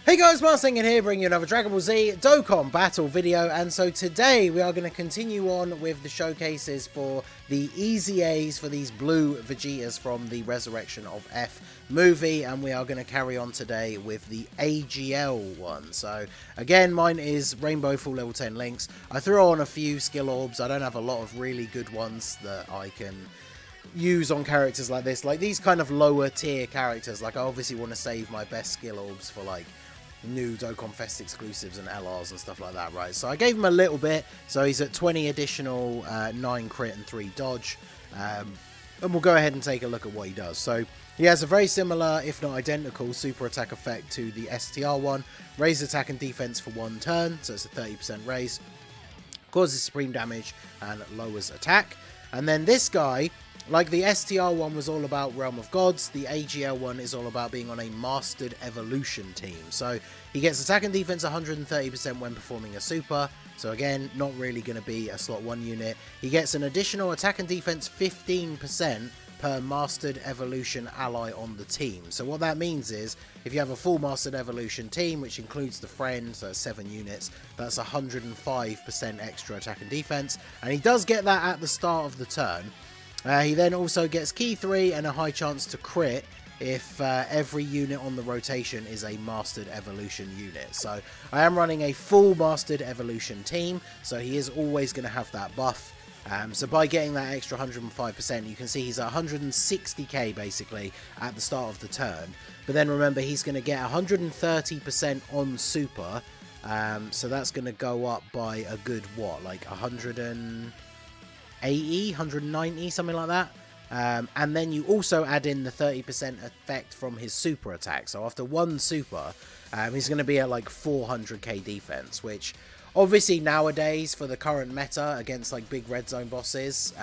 Hey guys, Marsing here, bringing you another Dragon Ball Z Dokkan battle video, and so today we are going to continue on with the showcases for the EZAs for these blue Vegetas from the Resurrection of F movie, and we are going to carry on today with the AGL one. So again, mine is Rainbow Full Level 10 links. I threw on a few skill orbs. I don't have a lot of really good ones that I can use on characters like this, like these kind of lower tier characters. Like I obviously want to save my best skill orbs for like new Dokkan Fest exclusives and LRs and stuff like that, right? So I gave him a little bit, so he's at 20 additional, 9 crit and 3 dodge, and we'll go ahead and take a look at what he does. So he has a very similar, if not identical, super attack effect to the STR one. Raise attack and defense for 1 turn, so it's a 30% raise, causes supreme damage and lowers attack. And then this guy, like the STR one was all about Realm of Gods, the AGL one is all about being on a Mastered Evolution team. So he gets attack and defense 130% when performing a super. So again, not really going to be a slot 1 unit. He gets an additional attack and defense 15% per Mastered Evolution ally on the team. So what that means is, if you have a full Mastered Evolution team, which includes the friend, so 7 units, that's 105% extra attack and defense. And he does get that at the start of the turn. He then also gets key 3 and a high chance to crit if every unit on the rotation is a Mastered Evolution unit. So I am running a full Mastered Evolution team, so he is always going to have that buff. So by getting that extra 105%, you can see he's at 160k basically at the start of the turn. But then remember, he's going to get 130% on super, so that's going to go up by a good, what, like 180, 190, something like that. And then you also add in the 30% effect from his super attack. So after 1 super, he's going to be at like 400k defense, which obviously nowadays for the current meta against like big red zone bosses,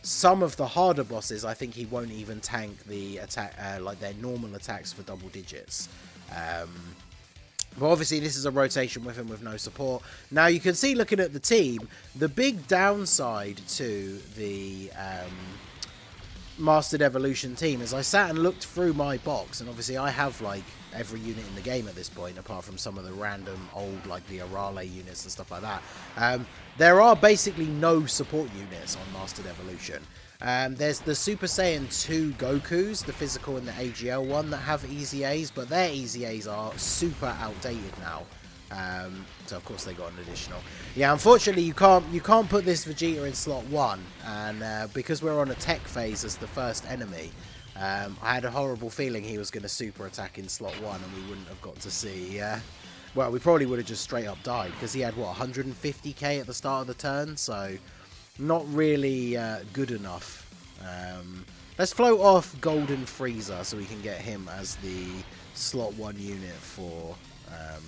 some of the harder bosses, I think he won't even tank the attack, like their normal attacks for double digits. But obviously this is a rotation with him with no support. Now you can see, looking at the team, the big downside to the Mastered Evolution team is I sat and looked through my box, and obviously I have like every unit in the game at this point, apart from some of the random old like the Arale units and stuff like that. There are basically no support units on Mastered Evolution. There's the Super Saiyan 2 Gokus, the physical and the AGL one, that have EZAs, but their EZAs are super outdated now. So of course they got an additional. Yeah, unfortunately you can't put this Vegeta in slot 1, and because we're on a tech phase as the first enemy, I had a horrible feeling he was going to super attack in slot 1 and we wouldn't have got to see. Well, we probably would have just straight up died, because he had what, 150k at the start of the turn, so not really good enough. Let's float off Golden Frieza so we can get him as the slot 1 unit for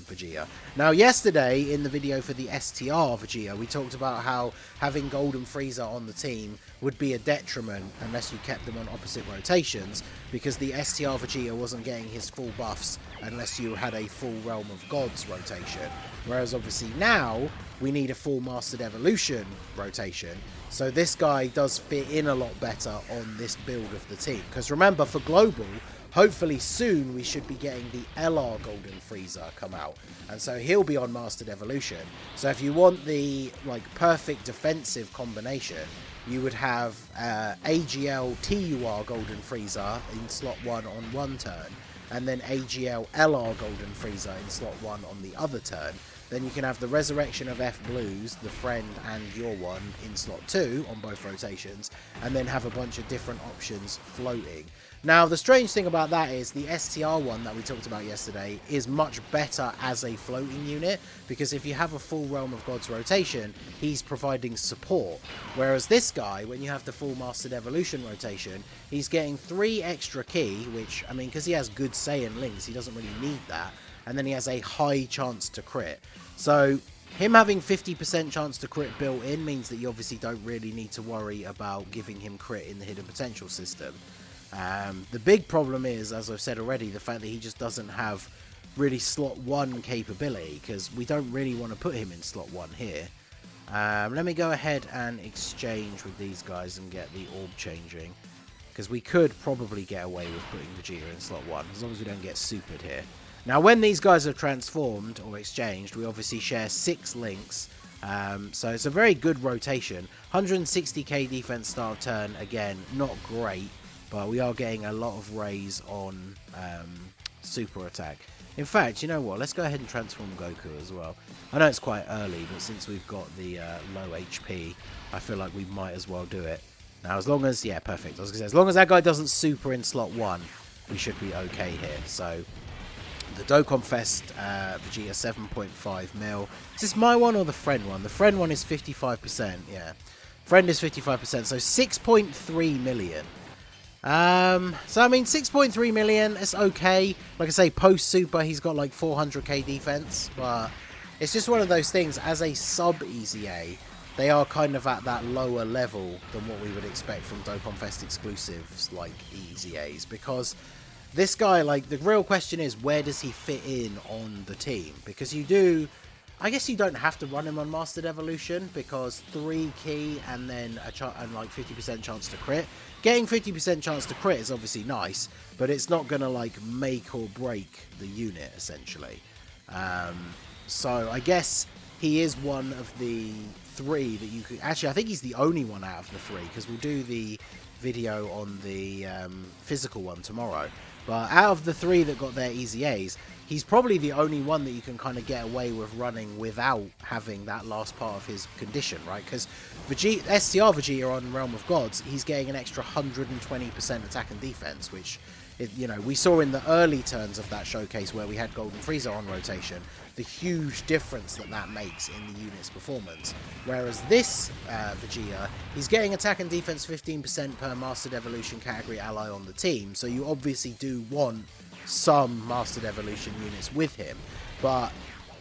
Vegeta. Now yesterday in the video for the STR Vegeta, we talked about how having Golden Frieza on the team would be a detriment unless you kept them on opposite rotations, because the STR Vegeta wasn't getting his full buffs unless you had a full Realm of Gods rotation. Whereas obviously now we need a full Mastered Evolution rotation, so this guy does fit in a lot better on this build of the team. Because remember, for Global, hopefully soon we should be getting the LR Golden Frieza come out, and so he'll be on Mastered Evolution. So if you want the like perfect defensive combination, you would have AGL TUR Golden Frieza in slot 1 on 1 turn, and then AGL LR Golden Frieza in slot 1 on the other turn. Then you can have the Resurrection of F Blues, the friend and your one, in slot 2 on both rotations, and then have a bunch of different options floating. Now the strange thing about that is the STR one that we talked about yesterday is much better as a floating unit, because if you have a full Realm of Gods rotation, he's providing support. Whereas this guy, when you have the full Mastered Evolution rotation, he's getting 3 extra key, which, I mean, because he has good Saiyan links, he doesn't really need that. And then he has a high chance to crit. So him having 50% chance to crit built in means that you obviously don't really need to worry about giving him crit in the hidden potential system. The big problem is, as I've said already, the fact that he just doesn't have really slot 1 capability, because we don't really want to put him in slot 1 here. Let me go ahead and exchange with these guys and get the orb changing, because we could probably get away with putting Vegeta in slot 1, as long as we don't get supered here. Now, when these guys are transformed or exchanged, we obviously share 6 links. So it's a very good rotation. 160k defense start of turn, again, not great, but we are getting a lot of raise on super attack. In fact, you know what? Let's go ahead and transform Goku as well. I know it's quite early, but since we've got the low HP, I feel like we might as well do it. Now, as long as... Yeah, perfect. I was going to say, as long as that guy doesn't super in slot 1, we should be okay here. So, the Dokkan Fest Vegeta 7.5 mil. Is this my one or the friend one? The friend one is 55%, yeah. Friend is 55%, so 6.3 million. So I mean 6.3 million, it's okay. Like I say, post super he's got like 400k defense, but it's just one of those things. As a sub EZA, they are kind of at that lower level than what we would expect from Dokkan Fest exclusives like EZAs, because this guy, like, the real question is, where does he fit in on the team? Because you do, I guess you don't have to run him on Mastered Evolution, because 3 key and then and like 50% chance to crit. Getting 50% chance to crit is obviously nice, but it's not going to like make or break the unit, essentially. So I guess he is one of the 3 that you could... Actually, I think he's the only one out of the 3, because we'll do the video on the physical one tomorrow. But out of the 3 that got their EZAs, he's probably the only one that you can kind of get away with running without having that last part of his condition, right? Because STR Vegeta on Realm of Gods, he's getting an extra 120% attack and defense, which, you know, we saw in the early turns of that showcase where we had Golden Frieza on rotation, the huge difference that that makes in the unit's performance. Whereas this Vegeta, he's getting attack and defense 15% per Mastered Evolution category ally on the team, so you obviously do want some Mastered Evolution units with him, but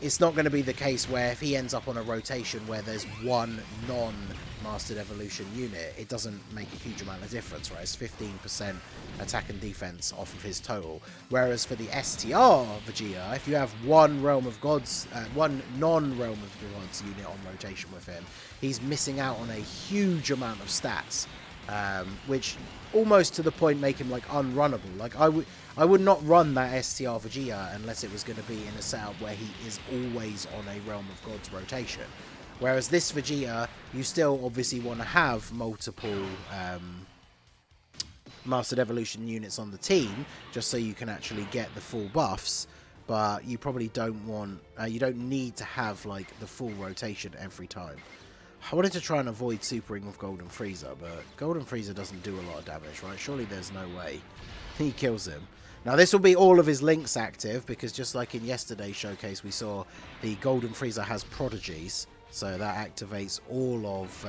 it's not going to be the case where if he ends up on a rotation where there's one non-Mastered Evolution unit, it doesn't make a huge amount of difference, right? It's 15% attack and defense off of his total. Whereas for the STR Vegeta, if you have one Realm of Gods, one non-Realm of Gods unit on rotation with him, he's missing out on a huge amount of stats, which almost to the point make him like unrunnable. Like I would not run that STR Vegeta unless it was going to be in a setup where he is always on a Realm of Gods rotation. Whereas this Vegeta, you still obviously want to have multiple Mastered Evolution units on the team, just so you can actually get the full buffs. But you probably don't want, you don't need to have like the full rotation every time. I wanted to try and avoid supering with Golden Frieza, but Golden Frieza doesn't do a lot of damage, right? Surely there's no way he kills him. Now, this will be all of his links active, because just like in yesterday's showcase, we saw the Golden Frieza has prodigies, so that activates all of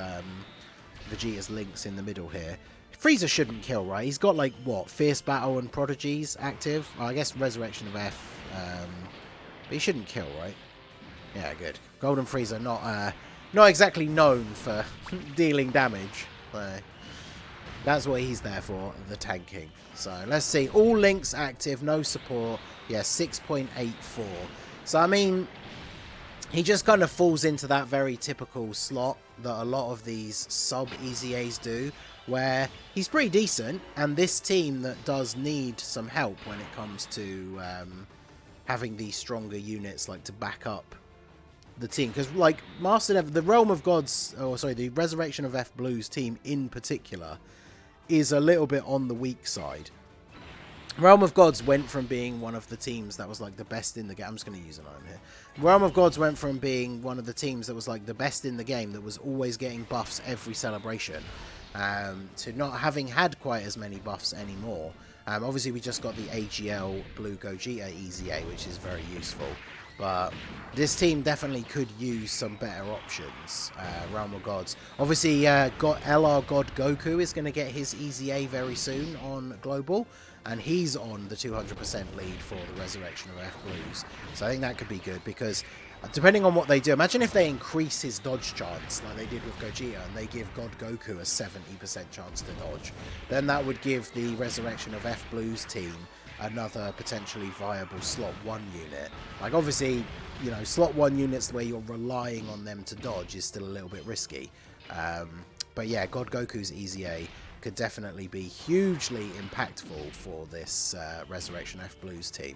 Vegeta's links in the middle here. Frieza shouldn't kill, right? He's got, like, what, Fierce Battle and prodigies active? Well, I guess Resurrection of F, but he shouldn't kill, right? Yeah, good. Golden Frieza not exactly known for dealing damage. That's what he's there for, the tanking. So let's see. All links active, no support. Yeah, 6.84. So I mean, he just kind of falls into that very typical slot that a lot of these sub EZAs do, where he's pretty decent, and this team that does need some help when it comes to having these stronger units like to back up the team, because like the Realm of Gods, or sorry, the Resurrection of F Blues team in particular is a little bit on the weak side. Realm of Gods went from being one of the teams that was like the best in the game. I'm just going to use an item here. Realm of Gods went from being one of the teams that was like the best in the game, that was always getting buffs every celebration, to not having had quite as many buffs anymore. Obviously we just got the AGL Blue Gogeta EZA, which is very useful. But this team definitely could use some better options. Realm of Gods. Obviously, LR God Goku is going to get his EZA very soon on Global. And he's on the 200% lead for the Resurrection of F Blues. So I think that could be good, because depending on what they do, imagine if they increase his dodge chance like they did with Gogeta, and they give God Goku a 70% chance to dodge. Then that would give the Resurrection of F Blues team another potentially viable slot 1 unit. Like, obviously, you know, slot 1 units where you're relying on them to dodge is still a little bit risky. But yeah, God Goku's EZA could definitely be hugely impactful for this Resurrection F Blues team.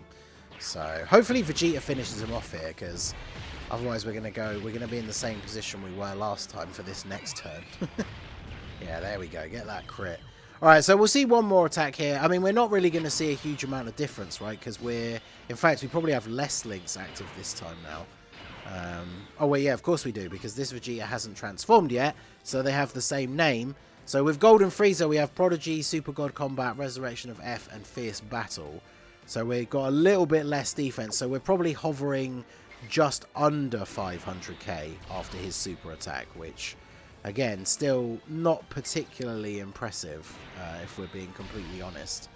So hopefully Vegeta finishes him off here, because otherwise we're gonna be in the same position we were last time for this next turn. Yeah, there we go. Get that crit. Alright, so we'll see one more attack here. I mean, we're not really going to see a huge amount of difference, right? Because in fact, we probably have less links active this time now. Oh, wait, yeah, of course we do, because this Vegeta hasn't transformed yet, so they have the same name. So with Golden Frieza, we have Prodigy, Super God Combat, Resurrection of F, and Fierce Battle. So we've got a little bit less defense, so we're probably hovering just under 500k after his super attack, which, again, still not particularly impressive, if we're being completely honest.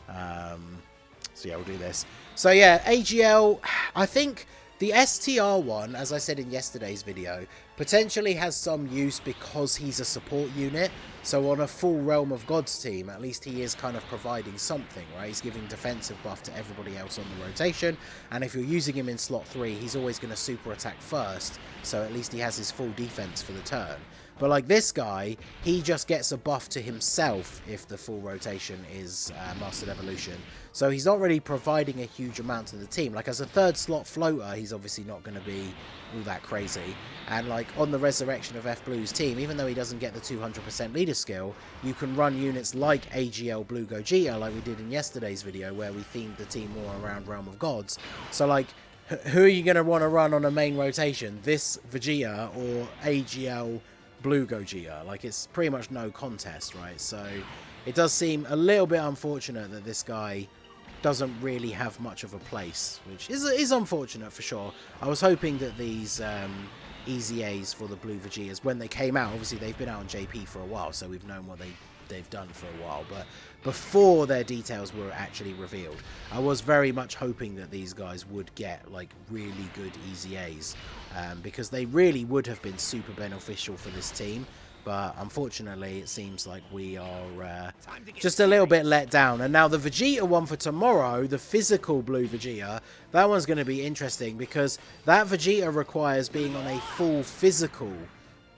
So yeah, we'll do this. So yeah, AGL, I think the STR one, as I said in yesterday's video, potentially has some use because he's a support unit. So on a full Realm of Gods team, at least he is kind of providing something, right? He's giving defensive buff to everybody else on the rotation. And if you're using him in slot 3, he's always going to super attack first. So at least he has his full defense for the turn. But like this guy, he just gets a buff to himself if the full rotation is Mastered Evolution. So he's not really providing a huge amount to the team. Like as a third slot floater, he's obviously not going to be all that crazy. And like on the Resurrection of F Blue's team, even though he doesn't get the 200% leader skill, you can run units like AGL Blue Gogeta, like we did in yesterday's video, where we themed the team more around Realm of Gods. So like, who are you going to want to run on a main rotation? This Vegeta or AGL Blue Gogeta? Like, it's pretty much no contest, right? So it does seem a little bit unfortunate that this guy doesn't really have much of a place, which is unfortunate for sure. I was hoping that these EZAs for the Blue Vegetas, when they came out, obviously they've been out on JP for a while, so we've known what they've done for a while, but before their details were actually revealed, I was very much hoping that these guys would get like really good EZAs, because they really would have been super beneficial for this team. But unfortunately, it seems like we are just a little bit let down. And now the Vegeta one for tomorrow, the physical Blue Vegeta, that one's going to be interesting because that Vegeta requires being on a full physical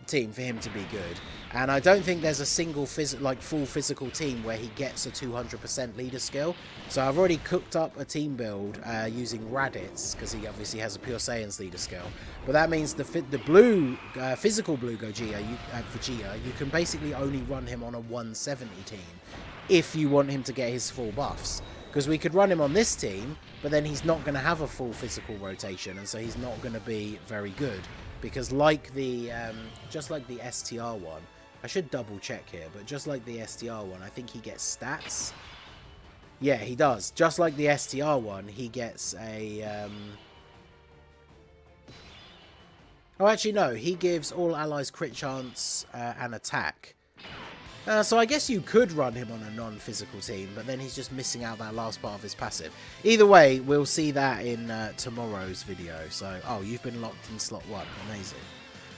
team for him to be good. And I don't think there's a single full physical team where he gets a 200% leader skill. So I've already cooked up a team build using Raditz, because he obviously has a Pure Saiyan's leader skill. But that means the blue physical Blue Gogeta, Vegeta, you can basically only run him on a 170 team if you want him to get his full buffs. Because we could run him on this team, but then he's not going to have a full physical rotation, and so he's not going to be very good. Because like the just like the STR one, I should double check here, but just like the STR one, I think he gets stats. Yeah, he does. Just like the STR one, he gets a... Oh, actually, no. He gives all allies crit chance and attack. So I guess you could run him on a non-physical team, but then he's just missing out that last part of his passive. Either way, we'll see that in tomorrow's video. So, oh, you've been locked in slot 1. Amazing.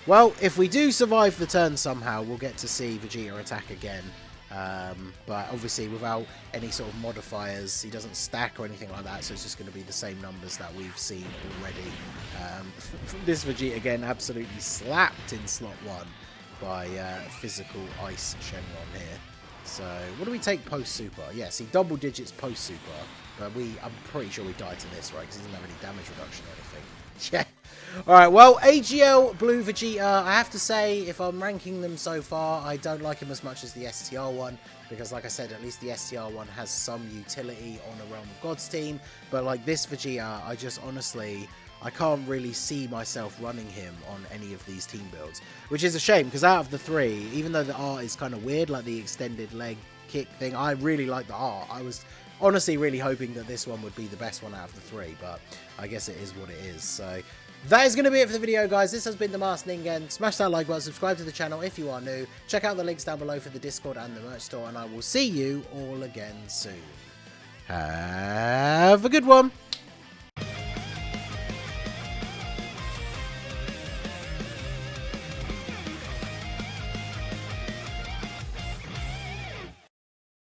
Well, if we do survive the turn somehow, we'll get to see Vegeta attack again. But obviously without any sort of modifiers, he doesn't stack or anything like that, so it's just going to be the same numbers that we've seen already. This Vegeta, again, absolutely slapped in slot 1 by physical Ice Shenron here. So, what do we take post-super? Yes, he double digits post-super, but I'm pretty sure we died to this, right? Because he doesn't have any damage reduction or anything. Yeah. Alright, well, AGL Blue Vegeta, I have to say, if I'm ranking them so far, I don't like him as much as the STR one, because like I said, at least the STR one has some utility on a Realm of Gods team, but like this Vegeta, I just honestly... I can't really see myself running him on any of these team builds, which is a shame, because out of the 3, even though the art is kind of weird, like the extended leg kick thing, I really like the art. I was honestly really hoping that this one would be the best one out of the 3, but I guess it is what it is. So that is going to be it for the video, guys. This has been the Masked Ningen. Smash that like button, subscribe to the channel if you are new, check out the links down below for the Discord and the merch store, and I will see you all again soon. Have a good one.